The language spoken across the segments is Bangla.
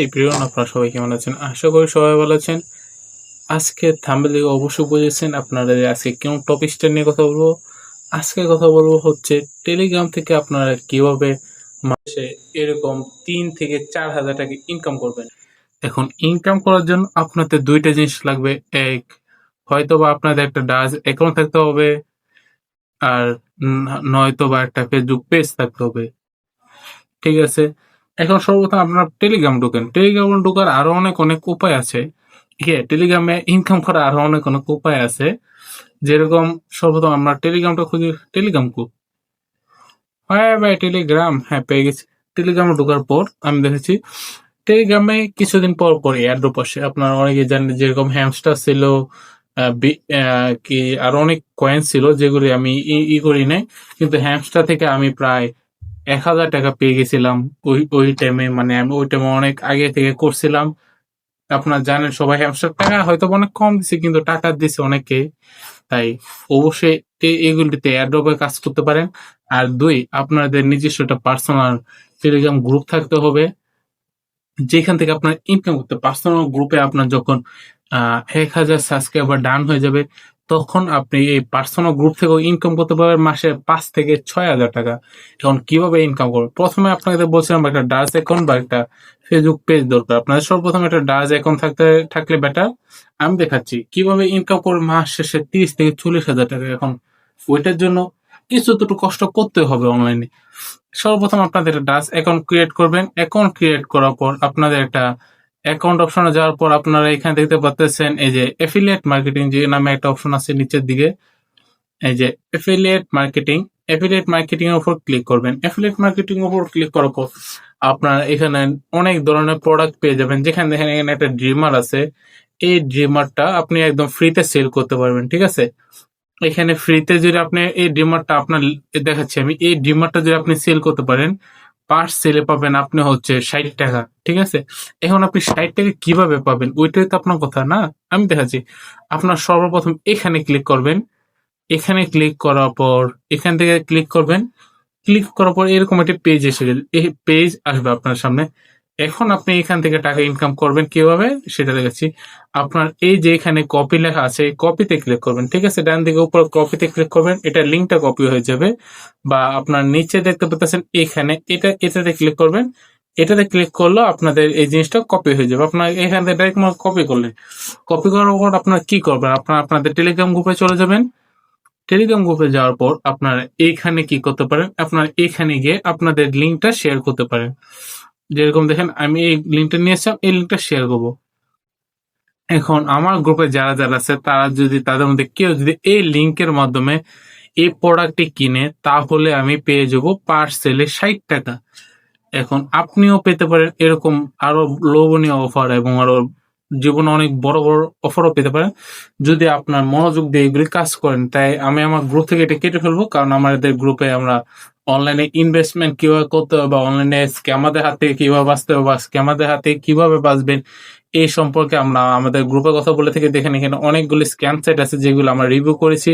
এই প্রিয় আপনারা সবাই কেমন আছেন? আশা করি সবাই ভালো আছেন। আজকে থাম্বনেল দেখে অবশ্যই বুঝেছেন আপনারা যে আজকে কোন টপিকসটা নিয়ে কথা বলবো। আজকে কথা বলবো হচ্ছে টেলিগ্রাম থেকে আপনারা কিভাবে মাসে এরকম ৩ থেকে ৪,০০০ টাকা ইনকাম করবেন। এখন ইনকাম করার জন্য আপনাদের ২ টা জিনিস লাগবে। এক, হয়তোবা আপনাদের একটা ডাজ অ্যাকাউন্ট থাকতে হবে, আর নয়তোবা একটা ফেসবুক পেজ থাকতে হবে। ঠিক আছে? এখন সর্বপ্রথম আপনারা টেলিগ্রাম ঢোকেন। টেলিগ্রামে ঢোকার আরো অনেক উপায় আছে। টেলিগ্রামে ইনকাম করার আরো অনেক উপায় আছে। যেরকম সর্বপ্রথম আমরা টেলিগ্রামটা খুঁজি। টেলিগ্রাম হ্যাঁ ভাই, টেলিগ্রাম হ্যাঁ পেয়ে গেছি। টেলিগ্রামে ঢোকার পর আমি দেখেছি টেলিগ্রামে কিছুদিন পর এয়ারড্রপ আসে। আপনারা অনেকে জানেন, যেরকম হ্যামস্টার ছিল, কি আরো অনেক কয়েন ছিল যেগুলি আমি করি নাই, কিন্তু হ্যামস্টার থেকে আমি প্রায় ১,০০০ টাকা পেয়ে গেছিলাম ওই টাইমে। মানে আমি ওই টাইমে অনেক আগে থেকে করছিলাম। আপনারা জানেন সবাই হ্যামস্টার টাকা হয়তো অনেক কম দিছে, কিন্তু টাকা দিছে অনেকে। তাই অবশ্যই এগুলিতে এয়ারড্রপে কাজ করতে পারেন। আর ২, আপনাদের নিজস্ব একটা পার্সোনাল টেলিগ্রাম গ্রুপ থাকতে হবে, যেখান থেকে আপনার ইনকাম করতে। পার্সোনাল গ্রুপে আপনার যখন ১,০০০ সাবস্ক্রাইবার ডান হয়ে যাবে, তখন আপনি এই পার্সোনাল গ্রুপ থেকেও ইনকাম করতে পারবেন মাসে ৫ থেকে ৬,০০০ টাকা। এখন কিভাবে ইনকাম করবেন? প্রথমে আপনাদের বলছিলাম একটা ডাচ অ্যাকাউন্ট বা একটা ফেসবুক পেজ দরকার। আপনাদের সর্বপ্রথম একটা ডাচ অ্যাকাউন্ট থাকলে বেটার। আমি দেখাচ্ছি কিভাবে ইনকাম করবেন মাস শেষে ৩০ থেকে ৪০,০০০ টাকা। এখন ওইটার জন্য কিছু তো একটু কষ্ট করতে হবে অনলাইনে। সর্বপ্রথম আপনাদের ডাচ অ্যাকাউন্ট ক্রিয়েট করবেন। অ্যাকাউন্ট ক্রিয়েট করার পর আপনাদের একটা অ্যাকাউন্ট অপশনে যাওয়ার পর আপনারা এখানে দেখতে পাচ্ছেন এই যে এফিলিয়েট মার্কেটিং যে নামে একটা অপশন আছে নিচের দিকে। এই যে এফিলিয়েট মার্কেটিং এর উপর ক্লিক করবেন। এফিলিয়েট মার্কেটিং এর উপর ক্লিক করার পর আপনারা এখানে অনেক ধরনের প্রোডাক্ট পেয়ে যাবেন। যেখানে দেখেন এখানে একটা ড্রিমার আছে। এই ড্রিমারটা আপনি একদম ফ্রিতে সেল করতে পারবেন। ঠিক আছে? এখানে ফ্রিতে যদি আপনি এই ড্রিমারটা আপনার দেখাচ্ছি আমি, এই ড্রিমারটা যদি আপনি সেল করতে পারেন, পার সেলে পাবেন আপনি হচ্ছে ৬০ টাকা। ঠিক আছে? এখন আপনি ৬০ টাকা কিভাবে পাবেন ওইটাই তো আপনার কথা না? আমি দেখাচ্ছি। আপনার সর্বপ্রথম এখানে ক্লিক করবেন। এখানে ক্লিক করার পর এখান থেকে ক্লিক করবেন। ক্লিক করার পর এরকম একটা পেজ এসে গেল। এই পেজ আসবে আপনার সামনে। এখন আপনি এখান থেকে টাকা ইনকাম করবেন কিভাবে সেটা দেখাচ্ছি। আপনার এই যে এখানে কপি লেখা আছে, কপিতে ক্লিক করবেন। ঠিক আছে? ডান দিকে উপর কপিতে ক্লিক করবেন। এটা লিঙ্কটা কপি হয়ে যাবে। বা আপনার নিচে দেখতে পাচ্ছেন এখানে এটাতে ক্লিক করবেন। এটাতে ক্লিক করলেও আপনাদের এই জিনিসটা কপি হয়ে যাবে। আপনার এখান থেকে ডাইরেক্ট কপি করলেন। কপি করার পর আপনার কি করবেন? আপনাদের টেলিগ্রাম গ্রুপে চলে যাবেন। টেলিগ্রাম গ্রুপে যাওয়ার পর আপনারা এইখানে কি করতে পারেন? আপনারা এখানে গিয়ে আপনাদের লিঙ্কটা শেয়ার করতে পারেন। যেরকম দেখেন আমি এই লিঙ্কটা নিয়ে আসলাম, এই লিঙ্কটা শেয়ার করব। এখন আমার গ্রুপে যারা আছে তারা যদি তাদের মধ্যে কেউ যদি এই লিঙ্কের মাধ্যমে এই প্রোডাক্টটি কিনে, তাহলে আমি পেয়ে যাব পার সেলে ৬০ টাকা। এখন আপনিও পেতে পারেন এরকম আরো লোভনীয় অফার, এবং আরো জীবনে অনেক বড় অফারও পেতে পারেন যদি আপনার মনোযোগ দিয়ে এগুলি কাজ করেন। তাই আমি আমার গ্রুপ থেকে এটা কেটে ফেলবো, কারণ আমাদের গ্রুপে আমরা অনলাইনে ইনভেস্টমেন্ট কিভাবে করতে হবে, বা অনলাইনে স্ক্যামারদের হাত থেকে কিভাবে বাঁচতে হবে, বা স্ক্যামারদের হাত থেকে কিভাবে বাঁচবেন, এই সম্পর্কে আমরা আমাদের গ্রুপে কথা বলে থেকে দেখেন। এখানে অনেকগুলি স্ক্যাম সাইট আছে যেগুলো আমরা রিভিউ করেছি,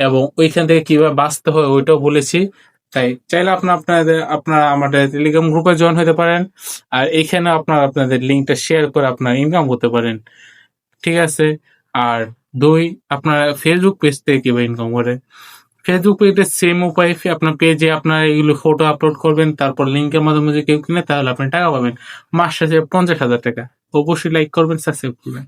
এবং ওইখান থেকে কিভাবে বাঁচতে হয় ওইটাও বলেছি। তাই চাইলে আপনারা আমাদের টেলিগ্রাম গ্রুপে জয়েন হতে পারেন। আর এইখানে আপনাদের লিঙ্কটা শেয়ার করে আপনারা ইনকাম করতে পারেন। ঠিক আছে? আর ২, আপনারা ফেসবুক পেজ থেকে কিভাবে ইনকাম করে? ফেসবুক পেজে সেম উপায়। আপনার পেজে আপনারা এগুলো ফটো আপলোড করবেন, তারপর লিঙ্কের মাধ্যমে যদি কেউ কিনে তাহলে আপনি টাকা পাবেন। মাস শেষে ৫০,০০০ টাকা। অবশ্যই লাইক করবেন, সাবস্ক্রাইব করবেন।